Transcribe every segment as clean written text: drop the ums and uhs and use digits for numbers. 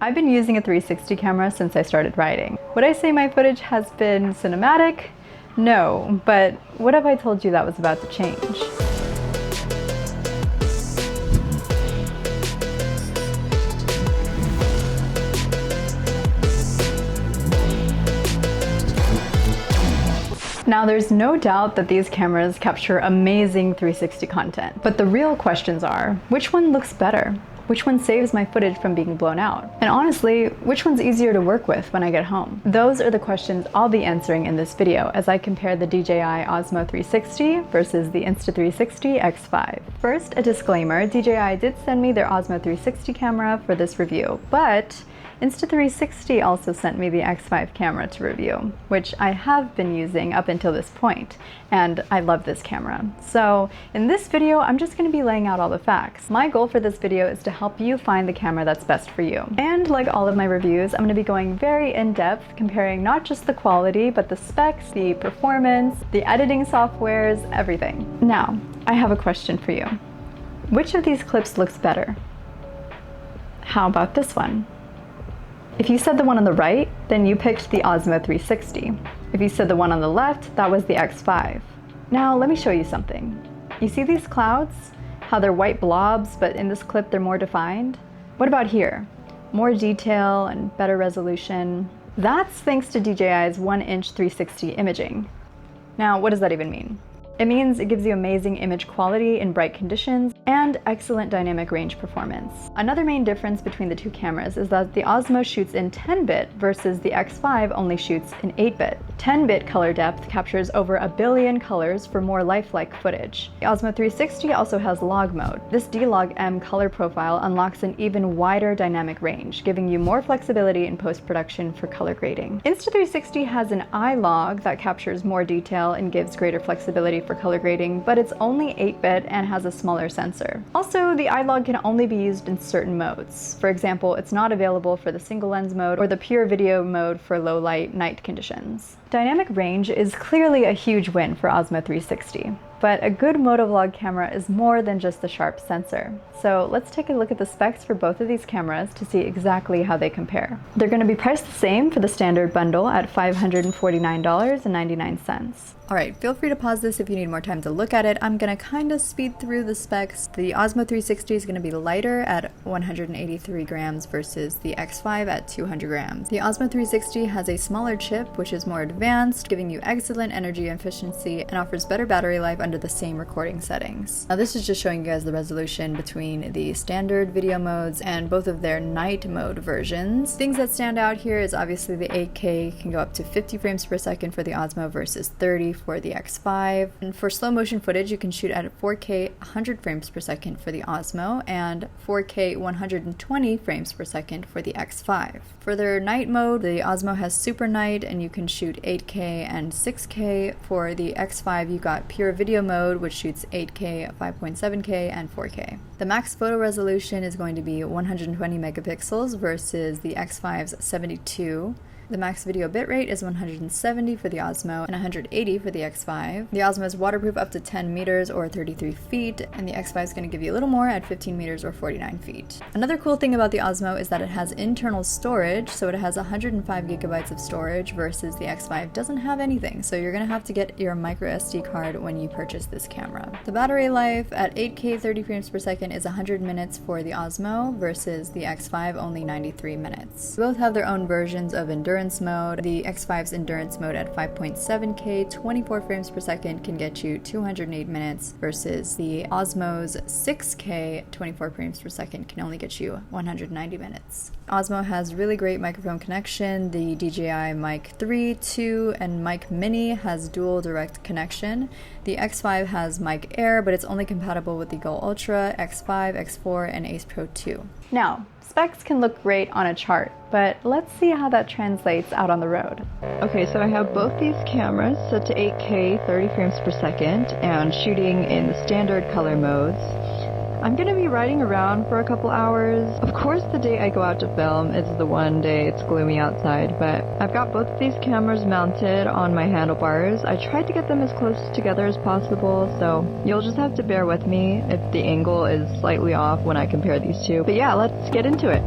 I've been using a 360 camera since I started riding. Would I say my footage has been cinematic? No, but what if I told you that was about to change? Now, there's no doubt that these cameras capture amazing 360 content, but the real questions are, which one looks better? Which one saves my footage from being blown out? And honestly, which one's easier to work with when I get home? Those are the questions I'll be answering in this video as I compare the DJI Osmo 360 versus the Insta360 X5. First, a disclaimer, DJI did send me their Osmo 360 camera for this review, but Insta360 also sent me the X5 camera to review, which I have been using up until this point, and I love this camera. So in this video, I'm just going to be laying out all the facts. My goal for this video is to help you find the camera that's best for you. And like all of my reviews, I'm going to be going very in-depth, comparing not just the quality, but the specs, the performance, the editing softwares, everything. Now, I have a question for you. Which of these clips looks better? How about this one? If you said the one on the right, then you picked the Osmo 360. If you said the one on the left, that was the X5. Now, let me show you something. You see these clouds? How they're white blobs, but in this clip they're more defined? What about here? More detail and better resolution. That's thanks to DJI's 1-inch 360 imaging. Now, what does that even mean? It means it gives you amazing image quality in bright conditions and excellent dynamic range performance. Another main difference between the two cameras is that the Osmo shoots in 10-bit versus the X5 only shoots in 8-bit. 10-bit color depth captures over 1 billion colors for more lifelike footage. The Osmo 360 also has log mode. This D-Log-M color profile unlocks an even wider dynamic range, giving you more flexibility in post-production for color grading. Insta360 has an iLog that captures more detail and gives greater flexibility for color grading, but it's only 8-bit and has a smaller sensor. Also, the iLog can only be used in certain modes. For example, it's not available for the single lens mode or the pure video mode for low light night conditions. Dynamic range is clearly a huge win for Osmo 360. But a good motovlog camera is more than just a sharp sensor. So let's take a look at the specs for both of these cameras to see exactly how they compare. They're going to be priced the same for the standard bundle at $549.99. Alright, feel free to pause this if you need more time to look at it. I'm going to kind of speed through the specs. The Osmo 360 is going to be lighter at 183 grams versus the X5 at 200 grams. The Osmo 360 has a smaller chip, which is more advanced, giving you excellent energy efficiency and offers better battery life under the same recording settings. Now this is just showing you guys the resolution between the standard video modes and both of their night mode versions. Things that stand out here is obviously the 8K can go up to 50 frames per second for the Osmo versus 30 for the X5. And for slow motion footage, you can shoot at 4K 100 frames per second for the Osmo and 4K 120 frames per second for the X5. For their night mode, the Osmo has Super Night and you can shoot 8K and 6K. For the X5, you got Pure Video mode, which shoots 8K, 5.7K, and 4K. The max photo resolution is going to be 120 megapixels versus the X5's 72. The max video bitrate is 170 for the Osmo and 180 for the X5. The Osmo is waterproof up to 10 meters or 33 feet, and the X5 is going to give you a little more at 15 meters or 49 feet. Another cool thing about the Osmo is that it has internal storage, so it has 105 gigabytes of storage versus the X5 doesn't have anything, so you're going to have to get your micro SD card when you purchase this camera. The battery life at 8K 30 frames per second is 100 minutes for the Osmo versus the X5 only 93 minutes. Both have their own versions of endurance mode. The X5's endurance mode at 5.7K 24 frames per second can get you 208 minutes versus the Osmo's 6K 24 frames per second can only get you 190 minutes. Osmo has really great microphone connection. The DJI Mic 3, 2, and Mic Mini has dual direct connection. The X5 has Mic Air, but it's only compatible with the Go Ultra, X5, X4, and Ace Pro 2. Now, specs can look great on a chart, but let's see how that translates out on the road. Okay, so I have both these cameras set to 8K 30 frames per second and shooting in the standard color modes. I'm gonna be riding around for a couple hours. Of course, the day I go out to film is the one day it's gloomy outside, but I've got both of these cameras mounted on my handlebars. I tried to get them as close together as possible, so you'll just have to bear with me if the angle is slightly off when I compare these two. But yeah, let's get into it.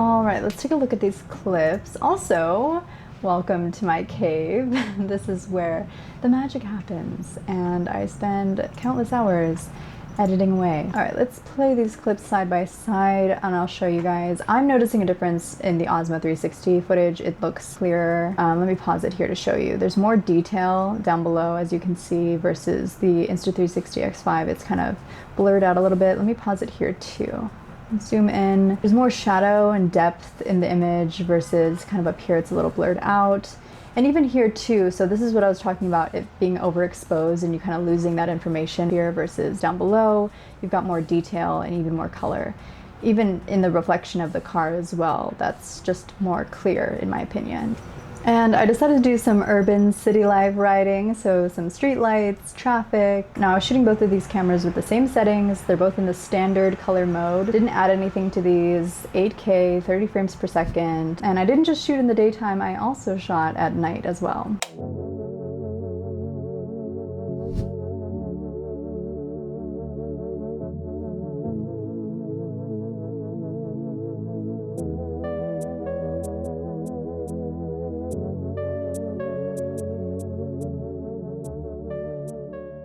All right, let's take a look at these clips. Also, welcome to my cave. This is where the magic happens, and I spend countless hours editing away. All right, let's play these clips side by side and I'll show you guys. I'm noticing a difference in the Osmo 360 footage. It looks clearer. Let me pause it here to show you. There's more detail down below, as you can see, versus the Insta360 X5. It's kind of blurred out a little bit. Let me pause it here too. Zoom in. There's more shadow and depth in the image versus kind of up here it's a little blurred out. And even here too, so this is what I was talking about, it being overexposed and you kind of losing that information here versus down below. You've got more detail and even more color. Even in the reflection of the car as well, that's just more clear in my opinion. And I decided to do some urban city life riding, so some street lights, traffic. Now I was shooting both of these cameras with the same settings. They're both in the standard color mode. Didn't add anything to these. 8K, 30 frames per second. And I didn't just shoot in the daytime, I also shot at night as well.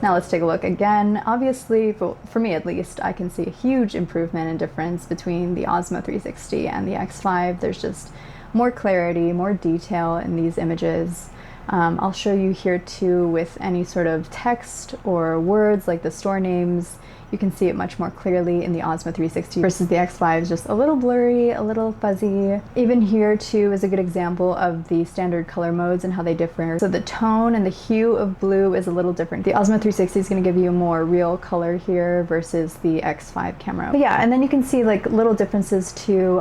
Now let's take a look again. Obviously, for me at least, I can see a huge improvement and difference between the Osmo 360 and the X5. There's just more clarity, more detail in these images. I'll show you here too with any sort of text or words like the store names. You can see it much more clearly in the Osmo 360 versus the X5 is just a little blurry, a little fuzzy. Even here too is a good example of the standard color modes and how they differ. So the tone and the hue of blue is a little different. The Osmo 360 is going to give you more real color here versus the X5 camera. But yeah, and then you can see like little differences too.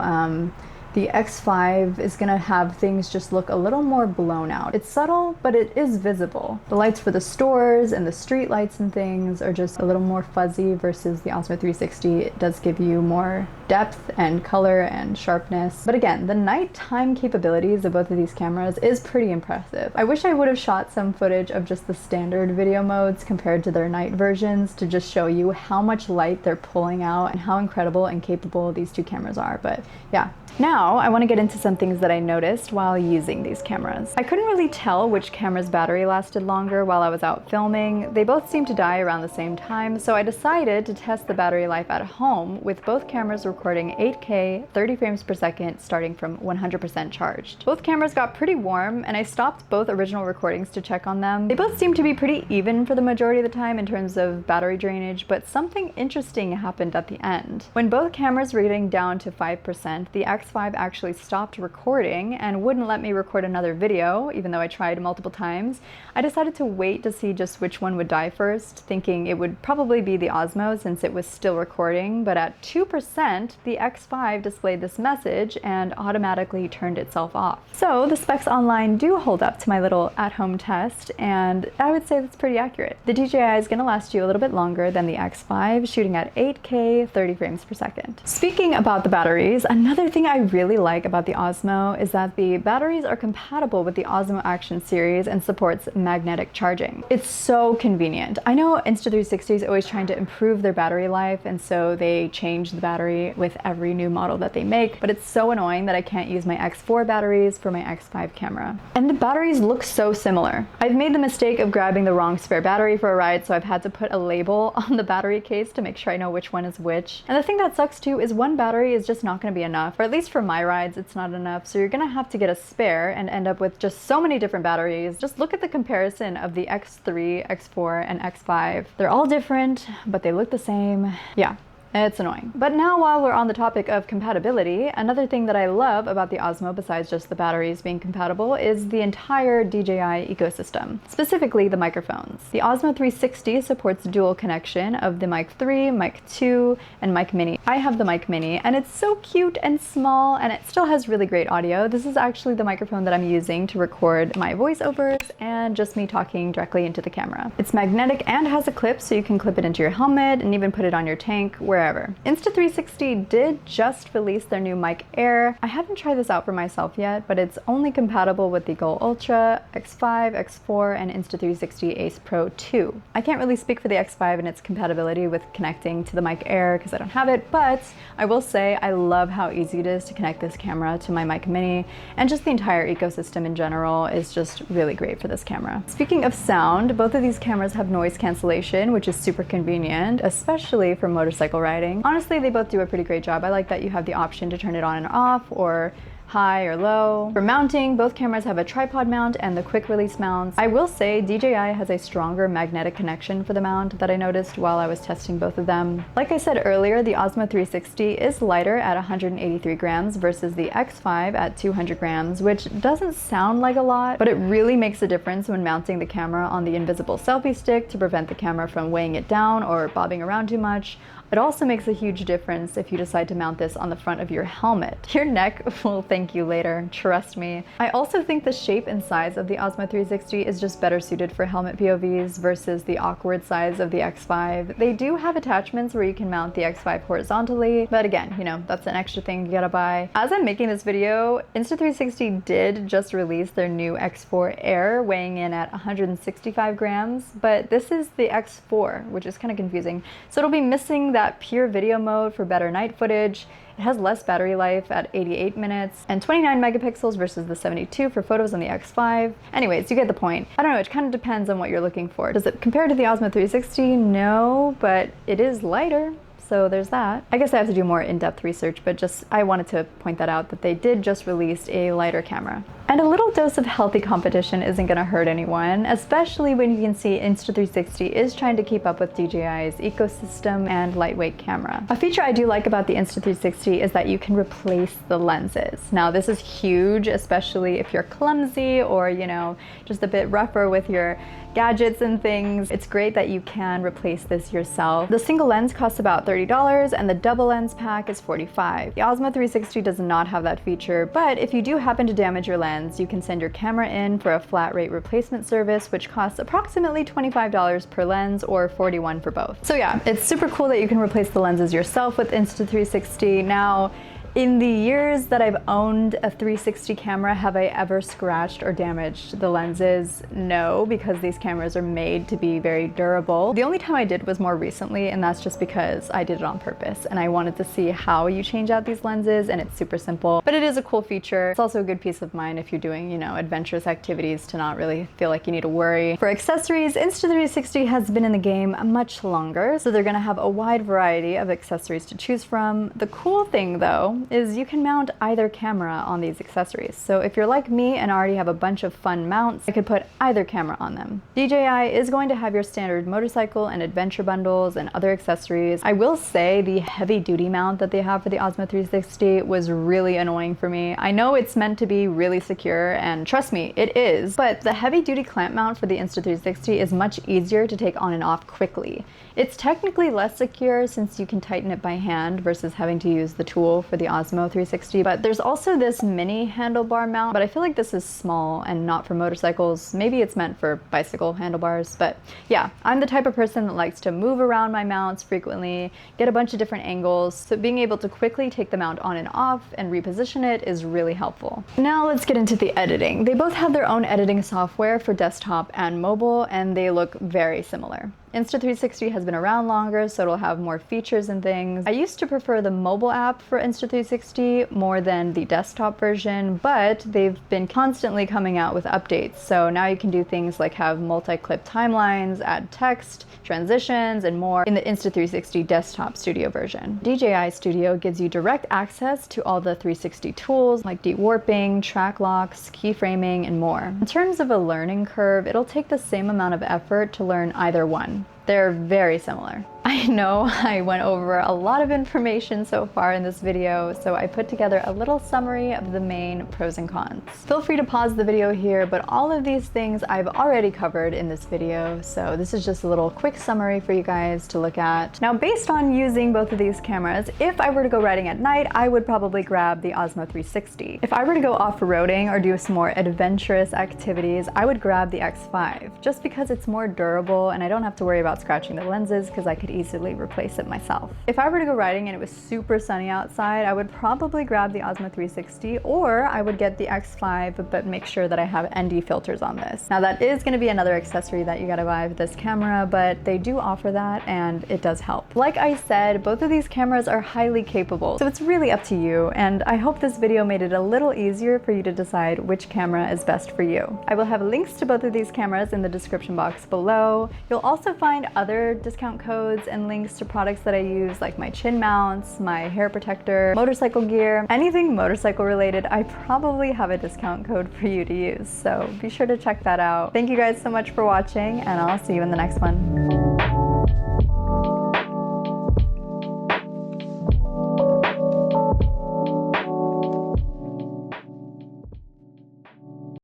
The X5 is going to have things just look a little more blown out. It's subtle, but it is visible. The lights for the stores and the street lights and things are just a little more fuzzy versus the Osmo 360. It does give you more depth and color and sharpness. But again, the nighttime capabilities of both of these cameras is pretty impressive. I wish I would have shot some footage of just the standard video modes compared to their night versions to just show you how much light they're pulling out and how incredible and capable these two cameras are. But yeah. Now, I want to get into some things that I noticed while using these cameras. I couldn't really tell which camera's battery lasted longer while I was out filming. They both seemed to die around the same time, so I decided to test the battery life at home with both cameras recording 8K, 30 frames per second, starting from 100% charged. Both cameras got pretty warm, and I stopped both original recordings to check on them. They both seemed to be pretty even for the majority of the time in terms of battery drainage, but something interesting happened at the end. When both cameras were getting down to 5%, the X5 actually stopped recording and wouldn't let me record another video, even though I tried multiple times. I decided to wait to see just which one would die first, thinking it would probably be the Osmo since it was still recording, but at 2%, the X5 displayed this message and automatically turned itself off. So the specs online do hold up to my little at-home test, and I would say that's pretty accurate. The DJI is going to last you a little bit longer than the X5, shooting at 8K, 30 frames per second. Speaking about the batteries, another thing I really like about the Osmo is that the batteries are compatible with the Osmo Action series and supports magnetic charging. It's so convenient. I know Insta360 is always trying to improve their battery life, and so they change the battery with every new model that they make, but it's so annoying that I can't use my X4 batteries for my X5 camera. And the batteries look so similar. I've made the mistake of grabbing the wrong spare battery for a ride, so I've had to put a label on the battery case to make sure I know which one is which. And the thing that sucks too is one battery is just not going to be enough, or at least for my rides it's not enough, so you're gonna have to get a spare and end up with just so many different batteries. Just look at the comparison of the X3, X4, and X5. They're all different, but they look the same. Yeah. It's annoying. But now while we're on the topic of compatibility, another thing that I love about the Osmo besides just the batteries being compatible is the entire DJI ecosystem, specifically the microphones. The Osmo 360 supports dual connection of the Mic 3, Mic 2, and Mic Mini. I have the Mic Mini and it's so cute and small and it still has really great audio. This is actually the microphone that I'm using to record my voiceovers and just me talking directly into the camera. It's magnetic and has a clip so you can clip it into your helmet and even put it on your tank wherever wherever. Insta360 did just release their new mic Air. I haven't tried this out for myself yet, but it's only compatible with the Go Ultra, X5, X4, and Insta360 Ace Pro 2. I can't really speak for the X5 and its compatibility with connecting to the mic Air because I don't have it, but I will say I love how easy it is to connect this camera to my mic Mini, and just the entire ecosystem in general is just really great for this camera. Speaking of sound, both of these cameras have noise cancellation, which is super convenient, especially for motorcycle riding. Honestly, they both do a pretty great job. I like that you have the option to turn it on and off, or high or low. For mounting, both cameras have a tripod mount and the quick release mounts. I will say DJI has a stronger magnetic connection for the mount that I noticed while I was testing both of them. Like I said earlier, the Osmo 360 is lighter at 183 grams versus the X5 at 200 grams, which doesn't sound like a lot, but it really makes a difference when mounting the camera on the invisible selfie stick to prevent the camera from weighing it down or bobbing around too much. It also makes a huge difference if you decide to mount this on the front of your helmet. Your neck will thank you later, trust me. I also think the shape and size of the Osmo 360 is just better suited for helmet POVs versus the awkward size of the X5. They do have attachments where you can mount the X5 horizontally, but again, you know, that's an extra thing you gotta buy. As I'm making this video, Insta360 did just release their new X4 Air, weighing in at 165 grams, but this is the X4, which is kind of confusing. So it'll be missing that pure video mode for better night footage. It has less battery life at 88 minutes and 29 megapixels versus the 72 for photos on the X5. Anyways, you get the point. I don't know, it kind of depends on what you're looking for. Does it compare to the Osmo 360? No, but it is lighter. So there's that. I guess I have to do more in-depth research, but I wanted to point that out, that they did just release a lighter camera. And a little dose of healthy competition isn't gonna hurt anyone, especially when you can see Insta360 is trying to keep up with DJI's ecosystem and lightweight camera. A feature I do like about the Insta360 is that you can replace the lenses. Now this is huge, especially if you're clumsy or, you know, just a bit rougher with your gadgets and things. It's great that you can replace this yourself. The single lens costs about $30 and the double lens pack is $45. The Osmo 360 does not have that feature, but if you do happen to damage your lens, you can send your camera in for a flat rate replacement service, which costs approximately $25 per lens or $41 for both. So yeah, it's super cool that you can replace the lenses yourself with Insta360. Now, in the years that I've owned a 360 camera, have I ever scratched or damaged the lenses? No, because these cameras are made to be very durable. The only time I did was more recently, and that's just because I did it on purpose and I wanted to see how you change out these lenses, and it's super simple, but it is a cool feature. It's also a good peace of mind if you're doing, you know, adventurous activities to not really feel like you need to worry. For accessories, Insta360 has been in the game much longer, so they're gonna have a wide variety of accessories to choose from. The cool thing though is you can mount either camera on these accessories. So if you're like me and already have a bunch of fun mounts, I could put either camera on them. DJI is going to have your standard motorcycle and adventure bundles and other accessories. I will say the heavy duty mount that they have for the Osmo 360 was really annoying for me. I know it's meant to be really secure, and trust me, it is, but the heavy duty clamp mount for the Insta360 is much easier to take on and off quickly. It's technically less secure since you can tighten it by hand versus having to use the tool for the Osmo 360, but there's also this mini handlebar mount, but I feel like this is small and not for motorcycles. Maybe it's meant for bicycle handlebars, but yeah, I'm the type of person that likes to move around my mounts frequently, get a bunch of different angles, so being able to quickly take the mount on and off and reposition it is really helpful. Now let's get into the editing. They both have their own editing software for desktop and mobile, and they look very similar. Insta360 has been around longer, so it'll have more features and things. I used to prefer the mobile app for Insta360 more than the desktop version, but they've been constantly coming out with updates. So now you can do things like have multi-clip timelines, add text, transitions, and more in the Insta360 desktop studio version. DJI Studio gives you direct access to all the 360 tools like dewarping, track locks, keyframing, and more. In terms of a learning curve, it'll take the same amount of effort to learn either one. They're very similar. I know I went over a lot of information so far in this video, so I put together a little summary of the main pros and cons. Feel free to pause the video here, but all of these things I've already covered in this video, so this is just a little quick summary for you guys to look at. Now, based on using both of these cameras, if I were to go riding at night, I would probably grab the Osmo 360. If I were to go off-roading or do some more adventurous activities, I would grab the X5, just because it's more durable and I don't have to worry about about scratching the lenses because I could easily replace it myself. If I were to go riding and it was super sunny outside, I would probably grab the Osmo 360, or I would get the X5 but make sure that I have ND filters on this. Now that is going to be another accessory that you gotta buy with this camera, but they do offer that and it does help. Like I said, both of these cameras are highly capable, so it's really up to you, and I hope this video made it a little easier for you to decide which camera is best for you. I will have links to both of these cameras in the description box below. You'll also find other discount codes and links to products that I use, like my chin mounts, my hair protector, motorcycle gear, anything motorcycle related. I probably have a discount code for you to use, so be sure to check that out. Thank you guys so much for watching, and I'll see you in the next one.